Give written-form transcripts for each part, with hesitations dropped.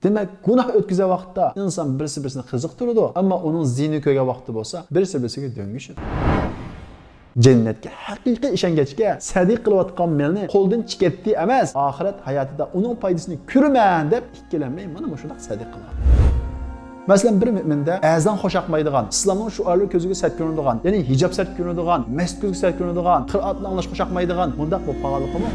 Demek günah ötküze vaqtda inson birisi-birisini qiziqtiradi, ammo uning ziyni ko'rgan vaqti bo'lsa, birisi-birisiga döngüşür. Jannatga haqiqiy ishongachga sadiq qilayotgan melni qo'ldan chiketdi emas, oxirat hayotida uning foydasini ko'raman deb ikkilanmay mana shunday sadiq qiladi. Masalan, bir mo'minda azon xo'shaqmaydigan, islomning shuarlari ko'ziga sat ko'rinadigan, ya'ni hijob sat ko'rinadigan, masjid ko'ziga sat ko'rinadigan, qira'atni anglash xo'shaqmaydigan bundaq bo'lib qolganligimi?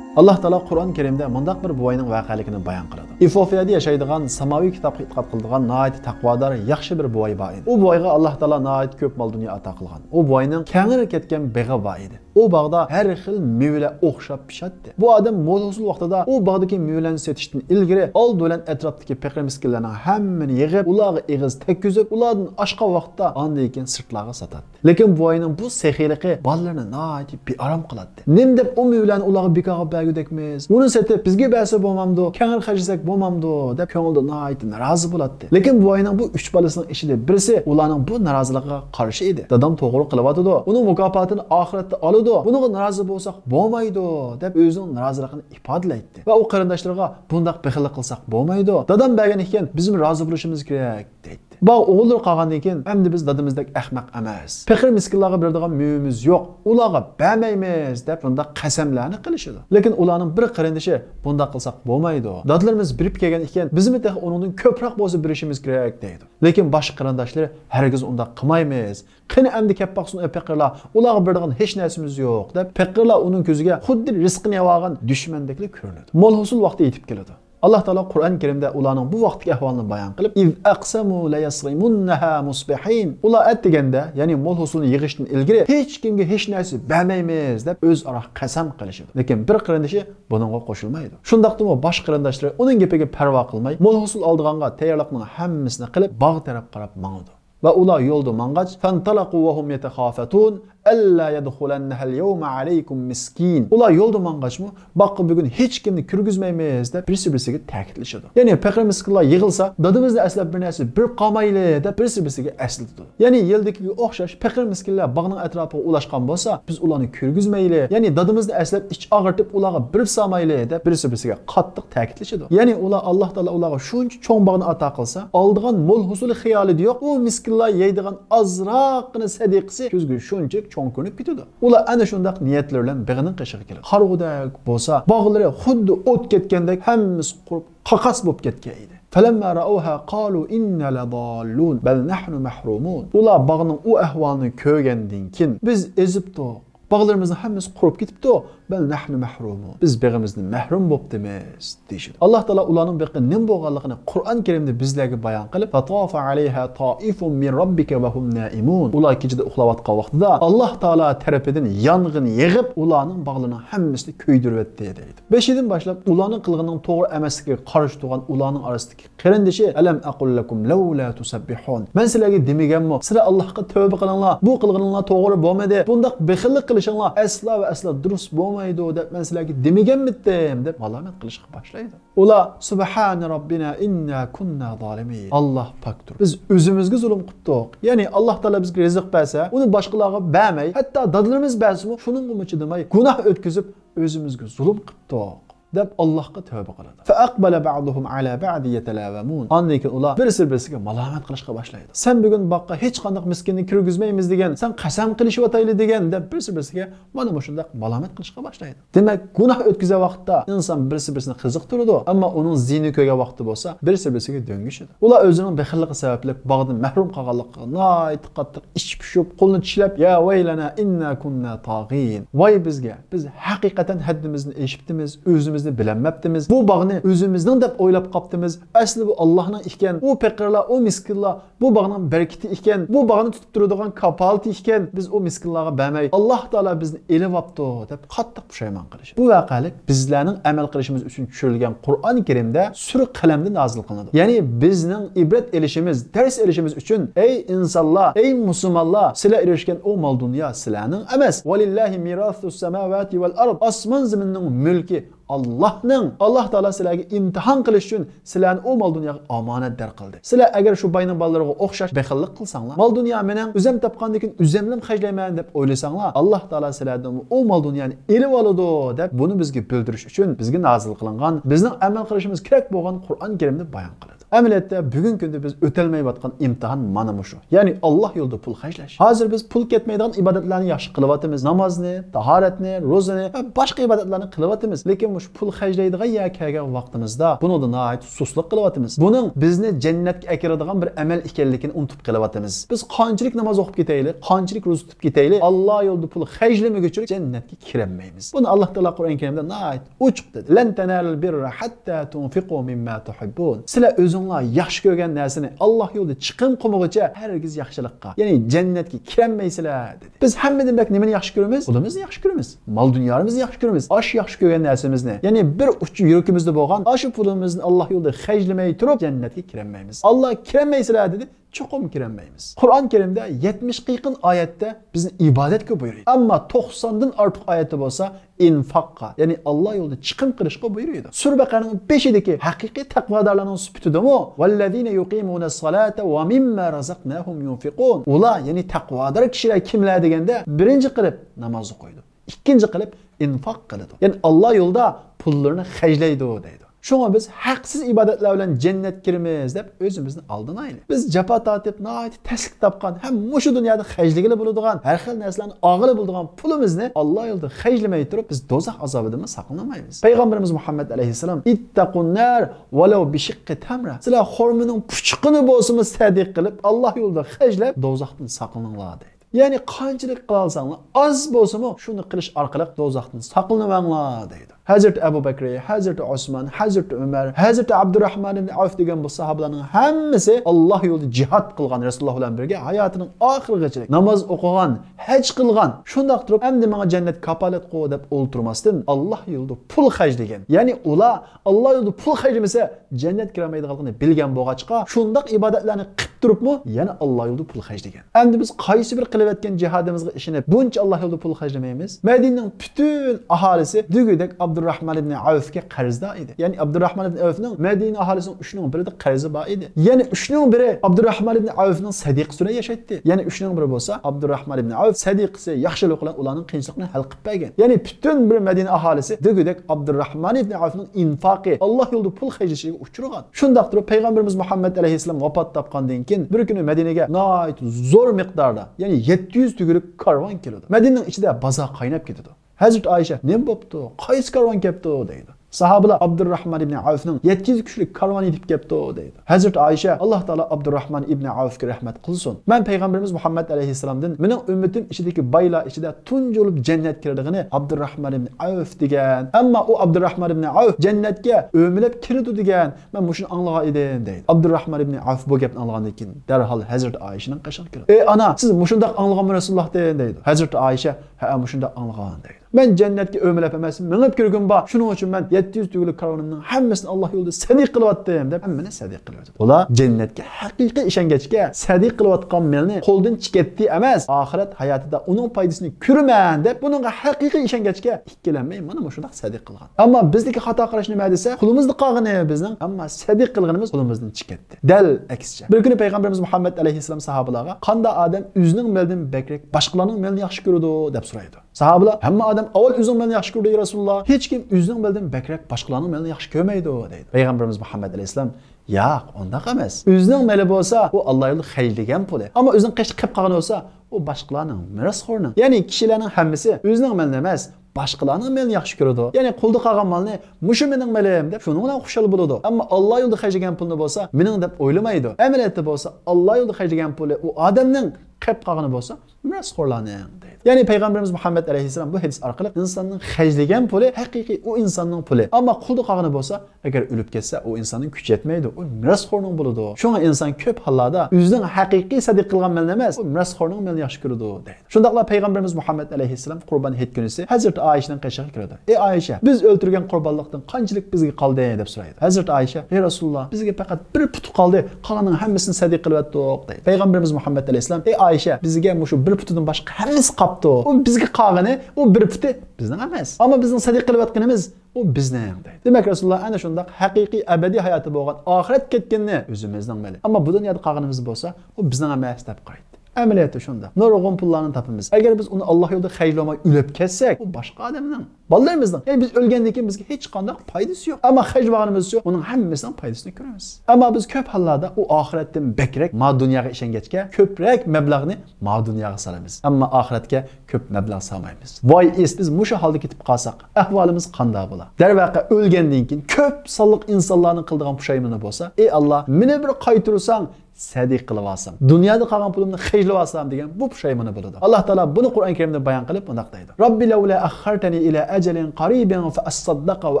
Allah Taala Qur'on Karimda mundaq bir boyning voqealigini bayon qiladi. Efofiyada yashaydigan samoviy kitobga e'tiqod qiladigan nihoyat taqvodor yaxshi bir boy bor edi. U boyga Alloh Taala nihoyat ko'p mol dunyo ato qilgan. U boyning kengir ketgan beg'i bor edi. O bağda her xil meyveler o'xshab pishadi. Bu adam mo'lhosul vaqtida o bağdaki meyvelarni setishdan ilgari oldi bilan atrofdagi faqir miskinlarning hammani yig'ib, ularga eg'iz tekkizib, ulardan oshgan vaqtda ondan keyin sirtlarga sotadi. Lekin bu oyning bu sehiyligi bolalarni nihoyat bearam qiladi. Nim deb o meyvelarni ularga bekorga bergudekmiz. Uni setib bizga bersa bo'lmamdi, kengir qilsak bo'lmamdi deb ko'ngilda nihoyat norozi bo'ladi. Lekin bu oyning bu 3 bolasining ichida birisi ularning bu noroziligiga qarshi edi. Dadam to'g'ri qilyapti. Uning mukofotini oxiratda oladi. Bunga norozi bo'lsak bo'lmaydi deb o'zining noroziligini ifodalaydi. Va u qarindoshlarga bundaq bexillik qilsak bo'lmaydi. Dadam bergan ekan, bizim rozi bo'lishimiz kerak deydi. Bu o'g'illar qolgandan keyin endi biz dadamizdek ahmoq emas. Faqir miskinlarga beradigan muyimiz yo'q. Ularga bermaymiz deb bundaq qasamlarni qilishadi. Lekin ularning bir qarindoshi bundaq qilsak bo'lmaydi. Dadlarimiz birib kelgan ekan, bizim de onundan ko'proq bo'lsa berishimiz kerak deydi. Lekin boshqa qarindoshlar hargiz undaq qilmaymiz. Qani endi kapaqsın faqirlar, ularga beradigan hech narsamiz yo'q deb faqirlar uning ko'ziga xuddi rizqini yavagan dushmandeklik ko'rinadi. Mo'lhosul vaqti yetib keladi. Allah Taala Qur'on Karimda ularning bu vaqtdagi ahvolini bayon qilib, "İz aqsamu la yasrimunha musbihin." Ular aytganda, ya'ni mo'lhosulni yig'ishdan ilgari hech kimga hech narsa bermaymiz deb o'zaro qasam qilishadi. Lekin bir qarindoshi buningga qo'shilmaydi. Shundaqdimi boshqa qarindoshlar uning gapiga parvo qilmay, mo'lhosul oldiganga tayyorlikning hammasini qilib bog' taraf qarab mangdi. Va ular yo'lda mang'ach fantalaqu va hum yatakhafatun alla yadkhulannaha al-yawma alaykum miskin. Ular yo'lda mang'achmi? Boqqa bugun hech kimni kirgizmaymiz deb birisi-birisiga ta'kidlashadi. Ya'ni faqir miskinlar yig'ilsa, dadimizni aslab bir narsa bir qolmayli deb birisi-birisiga aslatadi. Ya'ni yildikiga o'xshash faqir miskinlar bog'ning atrofiga ulashgan bo'lsa, biz ularni kirgizmayli. Ya'ni dadimizni aslab ich og'irtib ularga birib solmayli deb birisi-birisiga qattiq ta'kidlashadi. Ya'ni ular Alloh taolo ularga shuncha cho'ng bog'ni ato qilsa, oldigan mo'l husuli xiyolida yo'q. U miskinlar yeydigan azroqni sadiqasi ko'zga shuncha cho'ng ko'rinib ketadi. Ular ana shundaq niyatlar bilan big'ining qishiga keladi. Qarg'udak bo'lsa, bog'lari xuddi o't ketgandek hammasi qurib qaqas bo'lib ketgan edi. فلما رأوها قالوا إنا لضالون بل نحن محرومون. Ular bog'ning u ahvolini ko'rgandan keyin biz ezibdik. Bağlarımızın hammasi qurib ketibdi. Bel nahnu mahrumun. Biz beg'imizni mahrum bo'ptimiz deyishdi. Alloh taolo ularning beqi nim bo'lganligini Qur'on Karimda bizlarga bayon qilib, "Fatafa alayha ta'ifun min robbika va hum naimun." Ular kechida uxlayotgan vaqtida Alloh taolo tarafidan yong'in yig'ib, ularning bog'larining hammasini kuydiribdi deydi. 5-dan boshlab ularning qilganining to'g'ri emasligiga qarshi turgan ularning orasidagi qarindoshi alam aqul lakum laula tusabbihun. Men sizlarga demaganmi? Sizlar Allohga tavba qilinglar. Bu qilganinglar to'g'ri bo'lmadi. Bundaq bexillik qilishinglar aslo va aslo durust bo'lmaydi deb men sizlarga demaganmidim deb malomat qilishga boshlaydi. Ular subhana robbina inna kunna zolimin. Alloh pakdir. Biz o'zimizga zulm qildik. Ya'ni Alloh taolo bizga rizq bersa, uni boshqalarga bermay, hatto dadlarimiz bersa, shuning uchun demay gunoh o'tkazib o'zimizga zulm qildik deb Allohga tavba qiladi. Fa aqbala ba'duhum ala ba'd yatalavamun. Ondan ular birisi-birisiga malomat qilishga boshlaydi. Sen bugun boqqa hech qanday miskinni kirgizmaymiz degan, sen qasam qilishyotayli degan deb birisi-birisiga mana bu shunday malomat qilishga boshlaydi. Demak, gunoh o'tkaza vaqtda inson birisi-birisini qiziqtiradi, ammo uning ziyni ko'rgan vaqti bo'lsa, birisi-birisiga döngishadi. Ular o'zining bexilligi sababli bog'dan mahrum qolganlikqa nihoyat qattiq ish pishib, qo'lni tishlab, ya vaylana inna kunna tag'in. Voy bizga, biz haqiqatan haddimizni eshibdimiz, o'zimiz ekanligimizni bilinmabdimiz. Bu bog'ni o'zimizning deb o'ylab qopdimiz. Asli bu Allohning ekan. U faqirlar, u miskinlar bu bog'ning barakati ekan. Bu bog'ni tutib turadigan kapolati ekan. Biz o miskinlarga bermay Alloh taolo bizni elib olibdi deb qattiq pushaymon qilish. Bu voqelik bizlarning amal qilishimiz uchun tushirilgan Qur'oni Karimda sura qalamda nozil qilinadi. Ya'ni bizning ibrat elishimiz, dars elishimiz uchun ey insonlar, ey musulmonlar, sizlar erishgan o mol dunyo sizlarning emas. Valillahi mirasus samawati val ard. Osmon zaminning mulki Allah'ның, Allah Teala sizlarga imtihon qilish uchun sizlarni o mol dunyoga omonatdor qildi. Sizlar agar shu boyning bolalariga o'xshash bexillik qilsanglar, mol dunyo mening o'zim topgandan keyin o'zimlim xajlayman deb o'ylasanglar, Alloh Teala sizlardan o mol dunyoni elib oladi deb buni bizga bildirish uchun bizga nozil qilingan, bizning amal qilishimiz kerak bo'lgan Qur'on Karimda bayon qiladi. Amaliyotda bugungi kunda biz o'talmayotgan imtihon mana shu. Ya'ni Alloh yo'lida pul xajlash. Hozir biz pul ketmaydigan ibodatlarni yaxshi qilyapmiz. Namozni, tahoratni, ro'zani va boshqa ibodatlarni qilyapmiz. Lekin mush pul xajlaydigan ya kelgan vaqtimizda buni nihoyat suslik qilyapmiz. Buning bizni jannatga akiradigan bir amal ekanligini unutib qilyapmiz. Biz qanchalik namoz o'qib ketaylik, qanchalik ro'za tutib ketaylik, Alloh yo'lida pul xajlamaguncha jannatga kirolmaymiz. Buni Alloh taolo Qur'on Karimda nihoyat ochiq dedi. Lan tanalul birra hatta tunfiqu mimma tuhibbun. Sizlar o'zinglar yaxshi ko'rgan narsani Alloh yo'lida chiqim qilmoqcha hargiz yaxshilikqa, ya'ni jannatga kirolmaysizlar dedi. Biz hammadan bak nimani yaxshi ko'ramiz? Pulimizni yaxshi ko'ramiz, mol dunyomizni yaxshi ko'ramiz, osh yaxshi ko'rgan narsamizni. Ya'ni bir uch yuragimizda bo'lgan osh pulimizni Alloh yo'lida xajlamay turib jannatga kirolmaymiz. Alloh kirolmaysizlar dedi. Çoxum kirolmaymiz. Qur'on Karimda 70 yaqin oyatda bizni ibodatga buyuradi. Ammo 90dan ortiq oyatda bo'lsa infaqqa, ya'ni Alloh yo'lida chiqim qilishga buyuradi. Sura Baqaraning 5idagi haqiqiy taqvodorlarning sifatidami? Vallazina yuqimunas-solata va mimma razaqnahum yunfiqun. Ular, ya'ni taqvodor kishilar kimlar deganda, birinchi qilib namozni qo'ydi. Ikkinchi qilib infaq qiladi. Ya'ni Alloh yo'lida pullarni xajlaydi deydi. Şuna biz haqsiz ibodatlar bilan jannat kiramiz deb o'zimizni oldin aylaylik. Biz jafo tortib, nihoyat taslik topgan, ham mushu dunyoda xajligili bo'ladigan, har xil narsalarni og'ili bo'ladigan pulimizni Alloh yo'lida xajlamay turib, biz do'zax azobidan saqlanmaymiz. Payg'ambarimiz Muhammad alayhisalom ittaqunnar walau bi shiqqi tamra. Sizlar xurmining puchuqini bo'lsa-mu sadiq qilib, Alloh yo'lida xajlab do'zaxdan saqlaninglar deydi. Ya'ni qanchalik qilsanglar, az bo'lsa-mu shuni qilish orqali do'zaxdan saqlaninglar deydi. Hazreti Abu Bakr, Hazreti Osman, Hazreti Ömer, Hazreti Abdurrahman ibn Avf degan bu sahabalarning hammasi Alloh yo'lida jihad qilgan, Rasululloh bilan birga hayotining oxirigacha namoz o'qigan, haj qilgan. Shundoq turib, endi menga jannat kapolat qo'y deb o'ltirmasdan Alloh yo'lida pul xajlagan. Ya'ni ular Alloh yo'lida pul xajlamasa jannat kirmaydiganligini bilgan bo'lg'achqa, shundoq ibodatlarni qilib turibmi, yana Alloh yo'lida pul xajlagan. Endi biz qaysi bir qilayotgan jihadimizga ishonib, buncha Alloh yo'lida pul xajlamaymiz? Madinaning butun aholisi degudek Abdurrahman ibn Avfga qarzda edi. Ya'ni Abdurrahman ibn Avfning Madina aholisining 3ning birida qarzi bor edi. Ya'ni 3ning biri Abdurrahman ibn Avfning sadiqasini yashaydi. Ya'ni 3ning biri bo'lsa Abdurrahman ibn Avf sadiqasi yaxshilik bilan ularning qiyinchilikni hal qilib bergan. Ya'ni butun bir Madina aholisi degudek Abdurrahman ibn Avfning infaqi Alloh yo'lida pul xajlashiga uchragan. Shundoq turib Payg'ambarimiz Muhammad alayhisalom vafot topgandan keyin bir kuni Madinaga nihoyat zo'r miqdorda, ya'ni 700 tugulik karvon keldi. Madinaning ichida bozor qaynab ketdi. Hazreti Ayşe ne bo'pti? Qaysi karvon kelibdi deydi. Sahabalar Abdurrahman ibn Avfning 700 kishilik karvon yetib kelibdi deydi. Hazreti Ayşe Alloh taolo Abdurrahman ibn Avfga rahmat qilsin. Men payg'ambarimiz Muhammad alayhisalomdan mening ummatim ichidagi baylar ichida tunji bo'lib jannat kiradiganini Abdurrahman ibn Avf degan. Ammo u Abdurrahman ibn Avf jannatga o'milib kirdi degan. Men mushuni anglagan edim deydi. Abdurrahman ibn Avf bu gapni anglagandan keyin darhol Hazreti Ayşening qashig'iga kirdi. Ey ana, siz mushundaq anglaganmi Rasululloh deydi. Hazreti Ayşe ha mushundaq anglagan deydi. Ben cennetke ömülep emesin, minip kirgin ba. Şunun için ben 700 tügülük karvanının hemmesini Allah yolunda sadiq kılıvattım deb hemmene sadiq kılıvattım. Ola cennetke haqiqiy işengeçke sadiq kılıvatkan melini qo'ldan chiqetdi emas, ahiret hayatida onun paydasını kürmen deb bununla haqiqiy işengeçke ikkilenmeyin, mana mushundaq sadiq kılgan. Ama bizdeki hata qarash nima desa, qulimizni qag'ini bizning, amma sadiq qilganimiz qo'limizdan chiqetdi. Dal aksicha. Bir kuni payg'ambarimiz Muhammad alayhisalom sahabalarga qanda odam o'zining meldan bekrak boshqalarning melini yaxshi ko'radi deb so'raydi. Sahabalar hamma odam avval o'zining melini yaxshi ko'rdi Rasululloh. Hech kim o'zining meldan bekrak boshqalarning melini yaxshi ko'rmaydi deydi. Payg'ambarimiz Muhammad alayhisalom yo'q, undaq emas. O'zining meli bo'lsa, u Alloh yo'lida xayrlagan puli. Ammo o'zining qishib qilib qolgan bo'lsa, u boshqalarning mirosxo'rning. Ya'ni kishilarning hammasi o'zining melini emas, boshqalarning melini yaxshi ko'radi. Ya'ni qo'lda qolgan malni mushu mening melim deb shuning bilan xushal bo'ladi. Ammo Alloh yo'lida xarjlagan pulni bo'lsa, mening deb o'ylamaydi. Amaliyotda bo'lsa, Alloh yo'lida xarjlagan puli u odamning qilib qolgani bo'lsa, mirosxo'rlarning deydi. Ya'ni payg'ambarimiz Muhammad alayhissalom bu hadis orqali insonning hajlagan puli haqiqiy u insonning puli. Ammo qulda qolgani bo'lsa, agar o'lib ketsa, u insonning kuchi yetmaydi. U mirosxo'rning bo'ladi. Shunga inson ko'p hollarda o'zining haqiqiy sadiq qilgan malini emas, u mirosxo'rning malini yaxshi ko'radi deydi. Shundaqla payg'ambarimiz Muhammad alayhissalom Qurban hayit kunisi Hazrat Oyshaning qishig'iga kiradi. "Ey Oysha, biz o'ltirgan qurbonlikdan qanchalik bizga qoldi?" deb so'raydi. Hazrat Oysha, "Ey Rasululloh, bizga faqat bir put qoldi. Qolganining hammasini sadiq qilyaptik" deydi. Payg'ambarimiz Muhammad alayhissalom, "Ey Oysha, bizga shu bir putidan boshqa hammasi qoldi. U bizga qolgani, u bir puti bizning emas. Ammo bizning sadiq qilayotganimiz u bizning" deydi. Demak Rasululloh ana shunday haqiqiy abadiy hayoti bo'lgan oxirat ketganini o'zimizning mali. Ammo bu dunyoda qolganimiz bo'lsa, u bizning emas deb qo'ydi. Amaliyoti shunda. Nurg'un pullarni topamiz. Agar biz uni Alloh yo'lida xaylamay o'lib ketsak, u boshqa odamning, bolalarimizning. Ya'ni biz o'lgandan keyin bizga hech qanday foydasi yo'q. Ammo xaylaganimizcha uning hammasining foydasini ko'ramiz. Ammo biz ko'p hollarda u oxiratdan bekrak ma dunyoga ishongachga ko'proq mablag'ni ma dunyoga solamiz. Ammo oxiratga ko'p mablag' solmaymiz. Voy is, biz musha holda ketib qolsak, ahvolimiz qanday bo'ladi? Darvaqa o'lgandan keyin ko'p sonliq insonlarning qildigan pushaymoni bo'lsa, "Ey Alloh, meni bir qaytirsang, sadiq qilib olsam, dunyoda qolgan pulimni xejlab olsam" degan bu pushaymoni bo'ladi. Alloh taolo buni Qur'on Karimda bayon qilib bunday deydi. "Robbi laula akhartani ila ajalin qaribin fa asaddaqa va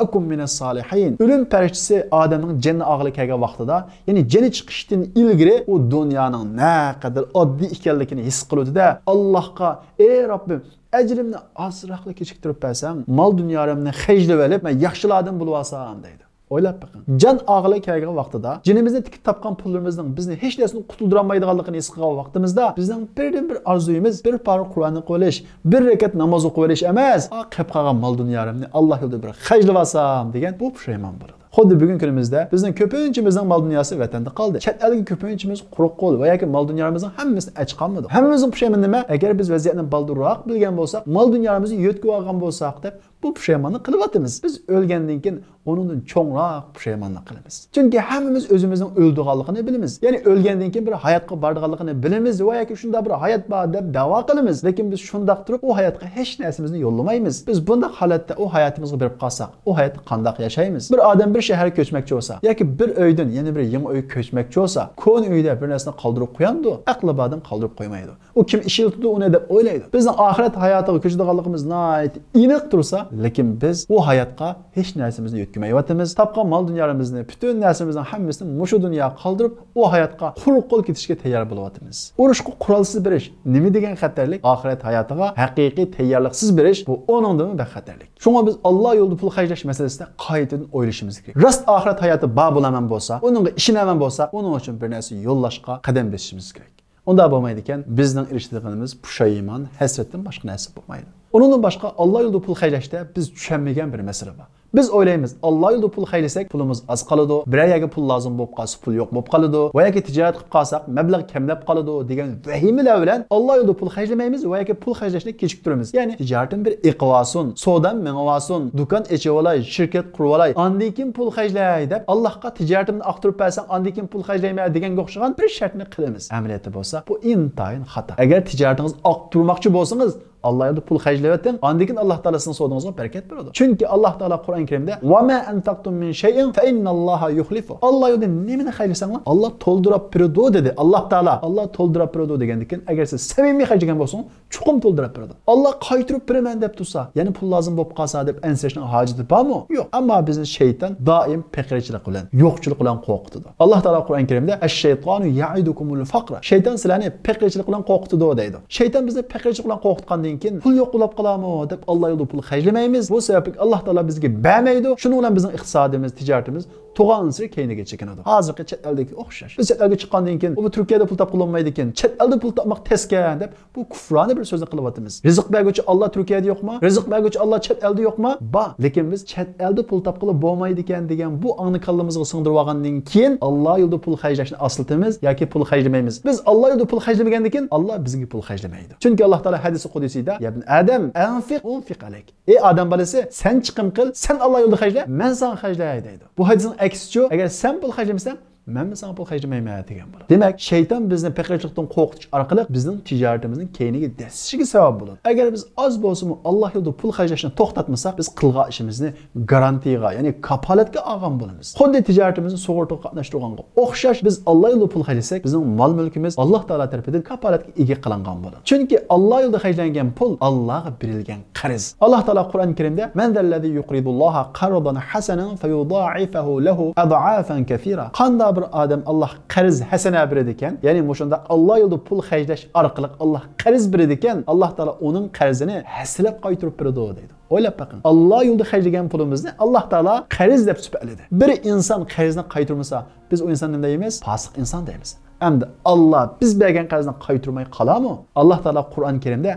akum minas solihin." O'lim farishtasi odamning jannat og'li kelgan vaqtida, ya'ni jani chiqishdan ilgari u dunyoning naqadar oddiy ekanligini his qiluvdi-da, Allohga, "Ey Robbim, ajrimni ozroqlik kechiktirib bersang, mol dunyorimni xejlab olib, men yaxshilardan bo'lib olsam" deydi. O'ylab bakın. Can ağlı kelgan vaqtida, jinimizde tikib topgan pullarimizning bizni hech narsani qutuldirolmaydiganligini his qilgan vaqtimizda, bizning bir orzuyimiz bir pora Qur'onni o'qish, bir rakat namoz o'qish emas, qilib qolgan mol dunyorimni Alloh yo'lida bir xajlab olsam degan bu pushaymon bo'ladi. Xuddi bugun kunimizda bizning ko'pinchimizning mol dunyosi vatanda qoldi. Chet eldagi ko'pinchimiz quruq qo'l va yoki mol dunyomizni hammasini ach qolmadi. Hammamizning pushaymoni nima? Agar biz vaziyatni baldurroq bilgan bo'lsak, mol dunyomizni yo'tkib olgan bo'lsak deb bu pushaymonni qilyapmiz. Biz o'lgandan keyin onundan cho'ngroq pushaymonlik qilamiz. Chunki hammamiz o'zimizning o'ldiganligini bilamiz. Ya'ni o'lgandan keyin bir hayotga borganligini bilamiz va yoki shunda bir hayot bor deb da'vo qilamiz. Lekin biz shundaq turib u hayotga hech narsamizni yo'llamaymiz. Biz bunday holatda u hayotimizga berib qolsak, u hayotni qanday yashaymiz? Bir odam bir shaharga ko'chmoqchi bo'lsa yoki bir uydan yana bir yangi uy ko'chmoqchi bo'lsa, ko'n uyda bir narsani qoldirib qo'yamdi, aqli bodam qoldirib qo'ymaydi. U kim ishiltdi uni deb o'ylaydi. Bizning oxirat hayotiga ko'chadiganligimiz nihoyat aniq tursa, lekin biz u hayotga hech narsamizni yo'tkamayotimiz. Topgan mol dunyamizni, butun narsamizning hammasini mushu dunyoga qoldirib, u hayotga quruq qo'l ketishga tayyor bo'lyapmiz. Urushga qurolsiz berish nima degan xatarlik? Oxirat hayotiga haqiqiy tayyorliksiz berish bu o'ningdan xatarlik. Shunga biz Alloh yo'lida pul xarjlash masalasida qaytadan o'ylashimiz kerak. Rost oxirat hayoti bor bo'laman bo'lsa, uningga ishonaman bo'lsa, uning uchun bir narsa yo'llashga qadam bosishimiz kerak. Unda bo'lmaydi ekan, bizning erishadiganimiz pushaymon, hasratdan boshqa narsa bo'lmaydi. Onundan başqa Alloh yo'lida pul xarjlashda biz tushunmagan bir masala bor. Biz o'ylaymiz, Alloh yo'lida pul xarjlasak pulimiz az qoladi, biror yerga pul lozim bo'lib qolsa pul yo'q bo'lib qoladi, va yoki tijorat qilib qolsak mablag' kamlab qoladi degan vahimalar bilan Alloh yo'lida pul xarjlamaymiz va yoki pul xarjlashni kechiktiramiz. Ya'ni tijoratim bir iqvasun, savdam menavasun, do'kon ochib olay, shirkat qurib olay, andan keyin pul xarjlay deb Allohga tijoratimni aqtirib bersam, andan keyin pul xarjlayman deganga o'xshagan bir shartni qilamiz. Amaliyotda bo'lsa, bu intayin xato. Agar tijoratingiz aqtirmoqchi bo'lsangiz, Alloh yo'lida pul xarjlayotgan, andan keyin Alloh taolasining savdongizga barakat beradi. Chunki Alloh taolo Qur'on Karimda "Va ma anfaqtum min shay'in fa innalloha yukhlifu." Alloh yo'lida nimani xarjlasanglar, Alloh to'ldirib beradi dedi. Alloh taolo, Alloh to'ldirib beradi degandan keyin agar siz samimiy xarjlagan bo'lsangiz, chuqum to'ldirib beradi. Alloh qaytirib beraman deb tursa, ya'ni pul lozim bo'lib qolsa deb ansirashning hojati bormi? Yo'q. Ammo bizni shayton doim faqirchilik bilan, yo'qchilik bilan qo'rqitadi. Alloh taolo Qur'on Karimda "Ash-shaytonu ya'idukumul faqra." Shayton sizlarni faqirchilik bilan qo'rqitadi deydi. Shayton bizni faqirchilik bilan qo'rqitgandan keyin pul yo'q bo'lib qoladimi deb Alloh yo'lida pul xarjlamaymiz. Bu sababli Alloh taolo bizga bermaydi. Shuning bilan bizning iqtisodimiz, tijoratimiz to'g'ansir keyniga chekinadi. Hozirgi chet eldagi o'xshash. Biz chet elga chiqqandan keyin bu Turkiyada pul topib qolmaydi ekan, chet elda pul topmoq teskan deb bu kufrona bir so'zni qilyapmiz. Rizq berguvchi Alloh Turkiyada yo'qmi? Rizq berguvchi Alloh chet elda yo'qmi? Bor. Lekin biz chet elda pul topib qolib bo'lmaydi ekan degan bu ongni kallamizga singdirib olgandan keyin Alloh yo'lida pul xarjlashni aslatimiz yoki pul xarjlamaymiz. Biz Alloh yo'lida pul xarjlamagandan keyin Alloh bizga pul xarjlamaydi. Chunki Alloh taolo hadis qudusiyda "Ya ibn Adam, anfiq unfiq alayk." Ey odam bolasi, sen chiqim qil, sen Alloh yo'lida xarjla, men sana xarjlay deydi. Bu hadisning aksicha, agar sen pul xarjlamasan, men sana pul xərcləməyəm degan bo'ladi. Demak, shayton bizni faqirchilikdan qo'rqitish orqali bizning tijoratimizning keyiniga dastishiga sabab bo'ladi. Agar biz oz bo'lsa-mu Alloh yo'lida pul xərclashni to'xtatmasak, biz qilgan ishimizni garantiyaga, ya'ni kapolatga olgan bo'lamiz. Xuddi tijoratimizni sug'urtaga qatnashtirganga o'xshash biz Alloh yo'lida pul xərclasak, bizning mol-mulkimiz Alloh taolo tomonidan kapolatga ega qilingan bo'ladi. Chunki Alloh yo'lida xərclangan pul Allohga berilgan qarz. Alloh taolo Qur'on Karimda "Man zallazi yuqridulloha qardan hasanan fayudha'ifahu lahu ad'afan kathira." Qanday bir odam Alloh qarz hasana beradi ekan, ya'ni mushunda Alloh yo'lida pul xərclash orqali Alloh qarz beradi ekan, Alloh taolo uning qarzini haslab qaytarib beradi deydi. O'ylab bakın. Alloh yo'lida xərclagan pulimizni Alloh taolo qarz deb sifatladi. Bir inson qarzni qaytarmasa, biz o insonni nima deymiz? Fosiq inson deymiz. Hamda Allah biz bergan qarzni qaytarmay qolarmi? Alloh taolo Qur'on Karimda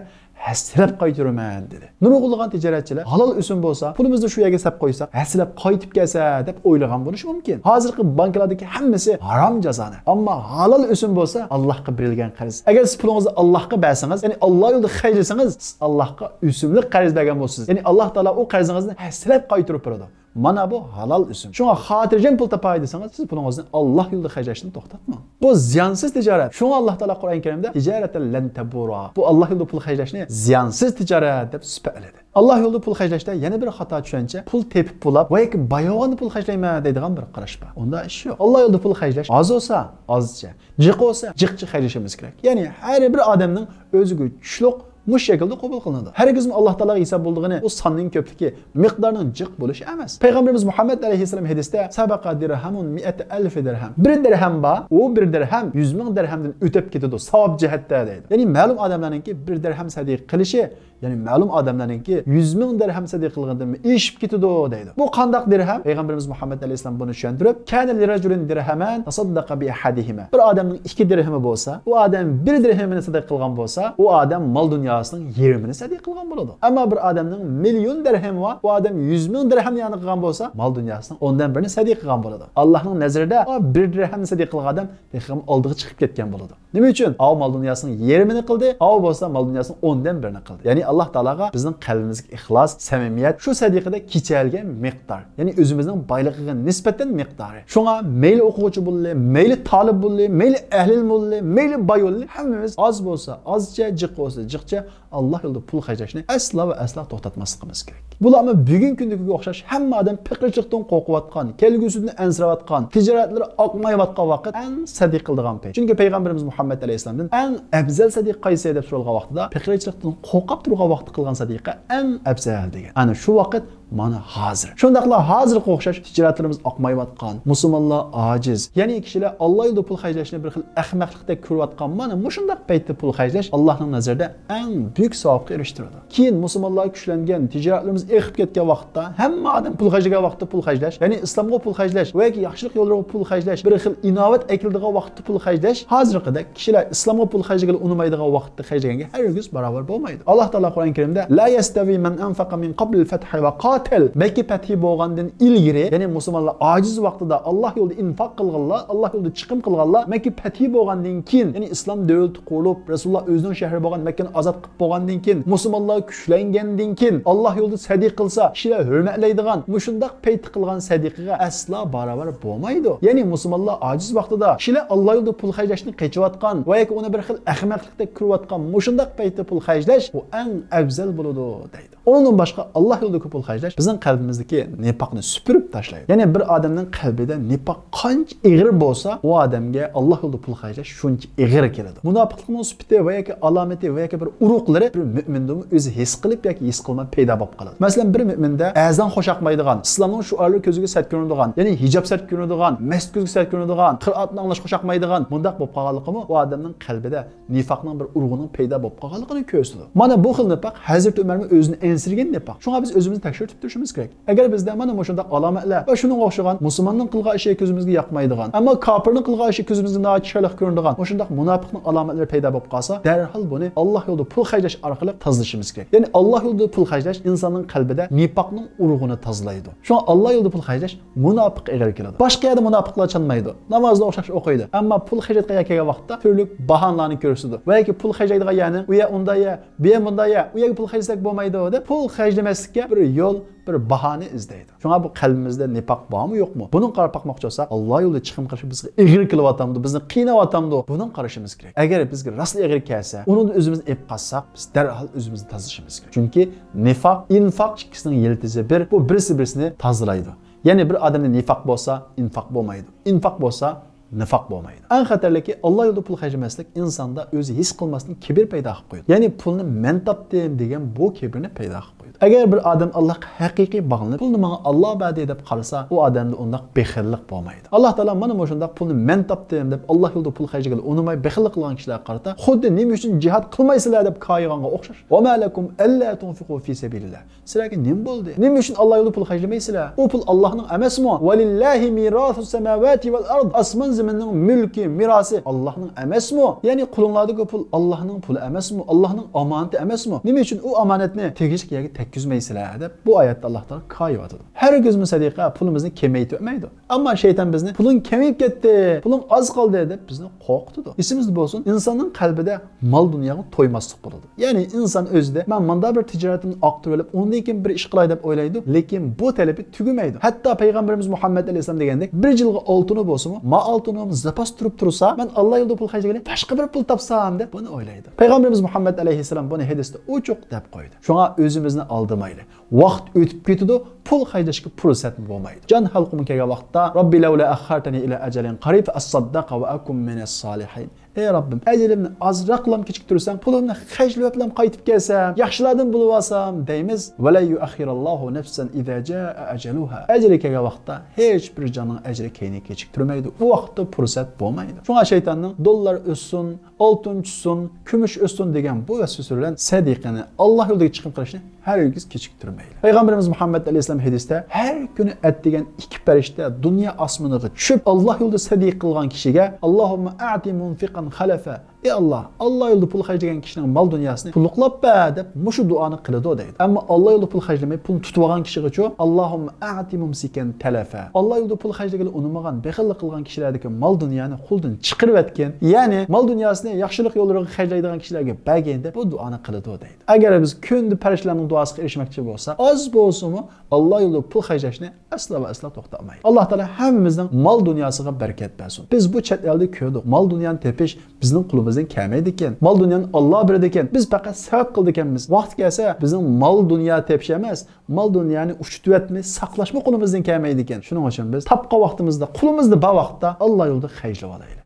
haslab qaytaraman dedi. Nurg'ulg'an tijoratchilar halol o'sim bo'lsa, pulimizni shu yerga sap qo'ysak, haslab qaytib kelsa deb o'ylagan bo'lishi mumkin. Hozirgi banklardagi hammasi harom jazoni. Ammo halol o'sim bo'lsa, Allohga berilgan qarz. Agar siz pulingizni Allohga bersangiz, ya'ni Alloh yo'lida xərclasangiz, siz Allohga o'simlik qarz bergan bo'lsangiz, ya'ni Alloh taolo o qarzingizni haslab qaytarib beradi. Mana bu halal o'sim. Shunga xotirjam pul topay desangiz, siz pulingizni Alloh yo'lida xərclashni to'xtatmang. Bu ziyansiz tijorat. Shunga Alloh taolo Qur'on Karimda tijaratan lan tabura. Bu Alloh yo'lida pul xərclashni ziyansiz tijorat deb sifatladi. Alloh yo'lida pul xərclashda yana bir xato tushuncha, pul tepib pulab va yoki bayog'ini pul xərclayman deydigan bir qarash bor. Unda ish yo'q. Alloh yo'lida pul xərclash oz bo'lsa, ozcha, jiq bo'lsa, jiqcha xərclashimiz kerak. Ya'ni har bir odamning o'ziga tushliq bu şekilde qabul qilinadi. Herkes Allah Teala hisob bo'ldig'ini o sonning ko'pligi, miqdorning jiq bo'lishi emas. Payg'ambarimiz Muhammad alayhisalom hadisda sabaqa dirhamun 100,000 dirham. Bir dirham ba, o bir dirham 100,000 dirhamdan o'tib ketadi savob jihatda deydi. Ya'ni ma'lum odamlarningki bir dirham sadiq qilishi, ya'ni ma'lum odamlarningki 100,000 dirham sadiq qilgandan eshib ketadi deydi. Bu qandaq dirham? Payg'ambarimiz Muhammad alayhisalom buni tushuntirib, kana lirajulin dirhaman tasaddaqa bi ahadihima. Bir odamning 2 dirhami bo'lsa, u odam 1 dirhamini sadiq qilgan bo'lsa, u odam mol dunyosining yarmini sadiq qilgan bo'ladi. Ammo bir odamning million dirhami va u odam 100,000 dirham yani qilgan bo'lsa, mol dunyosining ondan birini sadiq qilgan bo'ladi. Allohning nazarida 1 dirhamni sadiq qilgan odam dirham oldiga chiqib ketgan bo'ladi. Nima uchun? O mol dunyosining yarmini qildi, o bo'lsa mol dunyosining ondan birini qildi. Ya'ni Alloh taolaga bizning qalbimizga ixlos, samimiyat shu sadiqada kechalgan miqdor, ya'ni o'zimizning boyligiga nisbatan miqdori. Shunga mayli o'quvchi bo'ldi, mayli talib bo'ldi, mayli ahli bo'ldi, mayli boy bo'ldi, hammamiz oz bo'lsa, ozcha, jiq bo'lsa, jiqcha Alloh yo'lida pul xərclashni asla va asla to'xtatmasligimiz kerak. Bularni bugungi kundagiga o'xshash hamma odam fiqirchilikdan qo'rqayotgan, kelgusini ansirayotgan, tijoratlari oqmayotgan vaqt eng sadiq qildigan payt. Chunki payg'ambarimiz Muhammad alayhisalomdan eng afzal sadiq qaysi deb so'ralgan vaqtida fiqirchilikdan qo'rqib turgan vaqt qilgan sadiqa eng afzal degan. Ana shu vaqt mana hozir. Shundaqla hozirga o'xshash tijoratlarimiz oqmayotgan, musulmonlar ojiz. Ya'ni kishilar Alloh yo'lida pul xərclashni bir xil ahmoqlikda ko'rayotgan, mana shundaq paytda pul xərclash Allohning nazarida eng büyük savobga erishtiradi. Keyin musulmonlar kuchlangan, tijoratlarimiz eqib ketgan vaqtda hamma odam pul xərclagan vaqtda pul xərclash, ya'ni islomga pul xərclash va yoki yaxshilik yo'llariga pul xərclash, bir xil inovat ekildigan vaqtda pul xərclash, hozirgida kishilar islomga pul xərclagani unmaydigan vaqtda xərclaganga hargiz barobar bo'lmaydi. Alloh taolo Qur'on Karimda la yastavi man anfaqa min qabl al-fath va qatal Makka fathi bo'lgandan ilgari, ya'ni musulmonlar ojiz vaqtida Alloh yo'lida infaq qilganlar, Alloh yo'lida chiqim qilganlar, Makka fathi bo'lgandan keyin, ya'ni islom davlati qurib, Rasululloh o'zining shahri bo'lgan Makkani ozod qilib bo'lgandan keyin, musulmonlar kuchlangandan keyin Alloh yo'lida sadiq qilsa, kishilar hurmatlaydigan, mushundaq payt qilgan sadiqaga asla barobar bo'lmaydi. Ya'ni musulmonlar ojiz vaqtida kishilar Alloh yo'lida pul xərclashni qechayotgan va yoki uni bir xil ahmoqlikda ko'rayotgan, mushundaq paytda pul xərclash bu eng afzal bo'ladi deydi. Ondan boshqa Alloh yo'lida pul xərclash bizning qalbimizdagi nifaqni süpürüb tashlaydi. Ya'ni bir odamning qalbida nifoq qancha ig'ir bo'lsa, u odamga Alloh yo'lida pul xərclash shuncha ig'ir keladi. Munofiqlikning sifati va yoki alomati va yoki bir urug'lari bir mo'minning o'zi his qilib yoki his qilmay paydo bo'lib qoladi. Masalan, bir mo'minda azon xo'shaqmaydigan, islomning shuarlari ko'ziga sat ko'rinadigan, ya'ni hijob sat ko'rinadigan, masjid ko'ziga sat ko'rinadigan, qira'atni anglash xo'shaqmaydigan, bundaq bo'lib qolganligimi u odamning qalbida nifoqning bir urug'ining paydo bo'lib qolganligini ko'rsatadi. Mana bu xil nifoq Hazrat Umarning o'zini ensirgan nifoq. Shunga biz o'zimizni tekshirib turishimiz kerak. Agar bizda mana shunday alomatlar va shunga o'xshagan musulmonning qilgan ishi ko'zimizga yoqmaydigan, ammo kofirning qilgan ishi ko'zimizga nochilik ko'rinadigan, shunday munofiqning alomatlari paydo bo'lib qolsa, darhol buni Alloh yo'lida pul xərclash orqali tozalashimiz kerak. Ya'ni Alloh yo'lida pul xərclash insonning qalbida nifoqning urug'ini tozalaydi. Shunga Alloh yo'lida pul xərclash munofiq ig'ir keladi. Boshqa yerda munofiqlar chanmaydi. Namozda o'xshash o'qiydi, ammo pul xərclatga kelgan vaqtda turli bahonalarni ko'rsatadi. Va yoki pul xərclaydigan, ya'ni u yer unda ya, bu yer bunda ya, u yerga pul xərclasak bo'lmaydi deb pul xərcləməslikə bir yol, bir bahane izləydi. Şuna bu qalbimizdə nifaq varmı, yoxmu? Bunun qarab baxmaq olsaq, Allah yolunda çıxım qilish bizə ağır qılıvatamdı, bizni qiynavatamdı. Bunun qarışımız kerak. Əgər bizə rasl ağır gəlsə, onun özümüz ep qassaq, biz dərhal özümüzni tazalashimiz kerak. Çünki nifaq, infaq ikkisinin yeltizi bir, bu birisi-birisini tazalaydı. Yani bir adamda nifaq bolsa, infaq bolmaydı. İnfaq bolsa, nifaq bolmaydı. En xatarliki Allah yolunda pul xərcləməslik insanda özü his qılmasının kibir payda qılıb qoydu. Yani pulunu mən tapdım degan bu kibrini payda qılıb qoydu. Eğer bir adam Allah'a haqiqiy bağlanıb pulunu bana Allah bədi edib qalsa, o adamda ondaq bexillik bolmaydı. Allah Taala mana məşundaq pulunu mən tapdım deb Allah yolunda pul xərcləgəli onumay bexillik qılğan kişilər qarata, xuddi nima üçün cihad qılmaysızlar deb qayğanga oxşar. Və ma lakum alla tunfiqu fi sabilillah. Sizlərə nim boldu? Nima üçün Allah yolunda pul xərcləməysizlər? O pul Allah'ın emasmı? Velillahi mirasus semawati vel ard. Asman zeminin mülki, mirası Allah'ın emasmı? Yani qulunlardakı pul Allah'ın pulu emasmı? Allah'ın amaneti emasmı? Nima üçün o amanetni tegishli yerga tekkizmaysizlar deb bu oyatda Allah Taala qayıvadı. Her gözümüz sadiqa pulumuzni kemaytirmaydi. Ama şeytan bizni pulun kemayib ketdi, pulun az qaldı deb bizni qo'rqitdi. Esimizde bo'lsin, insonning qalbida mal dunyoga to'ymaslik bo'ladi. Ya'ni inson o'zida men manda bir tijoratimni aqtirib olib, undan keyin bir ish qilay deb o'ylaydi, lekin bu talabi tugamaydi. Hatto payg'ambarimiz Muhammad alayhisalom degandek, bir yilga oltini bo'lsa-mu, ma oltinim zapas turib tursa, men Alloh yo'lida pul xarjlagani boshqa bir pul topsam deb buni o'ylaydi. Payg'ambarimiz Muhammad alayhisalom buni hadisda uchuq deb qo'ydi. Shunga o'zimizni aldamayli. Vaqt o'tib ketadi, pul xarjlashga fursat bo'lmaydi. Jon xalqim kelgan vaqtda Robbi laula akhartani ila ajalin qarib as-saddaqa va akum minas solihin. Ey Rabbim, ajalimni azroqlam kechiktirsang, pulimni xarjlablam qaytib kelsam, yaxshilardan bo'lib olsam deymiz. Va la yuakhirallohu nafsan idza jaa ajaluha. Ajali kelgan vaqtda hech bir jonning ajri keyni kechiktirmaydi. U vaqtda fursat bo'lmaydi. Shunga shaytonning dollar o'ssin, oltin tushsin, kumush o'ssin degan bu vasvasa bilan sadiqani Alloh yo'liga chiqib qilishni hargiz kechiktirmaydi. Payg'ambarimiz Muhammad alayhisalom hadisda har kuni atdigan ikki farishta dunyo osmoniga tushib Alloh yo'lida sadiq qilgan kishiga Allohumma a'ti munfiqan khalafa. Ey Allah, Allah yo'lida pul xarjlagan kishining mol dunyosini pulliqlab ber deb mushu duoni qiladi deydi. Ammo Alloh yo'lida pul xarjlamay pul tutib olgan kishiga Allohumma a'ti mumsikan talafa. Alloh yo'lida pul xarjlagani unamagan, bexillik qilgan kishilardagi mol dunyoni qo'ldan chiqarib etgan, ya'ni mol dunyosini yaxshilik yo'llariga xarjlaydigan kishilarga bergan deb bu duoni qiladi deydi. Agar biz kunda farishtalarning duosiga erishmoqchi bo'lsak, oz bo'lsa-mu Alloh yo'lida pul xarjlashni asla va asla to'xtatmaydi. Alloh taolo hammamizning mol dunyosiga barakat bersin. Biz bu chet elda ko'rdik, mol dunyoni tepish bizning qulumizdan kelmaydi ekan. Mol dunyoni Alloh berdi ekan. Biz faqat sabab qildik ekanmiz. Vaqt kelsa bizning mol dunyo tepish emas, mol dunyoni uchitib saqlashma qulumizdan kelmaydi ekan. Shuning uchun biz tapqa vaqtimizda, qulumizda bor vaqtda Alloh yo'lida xarjlab olaylik.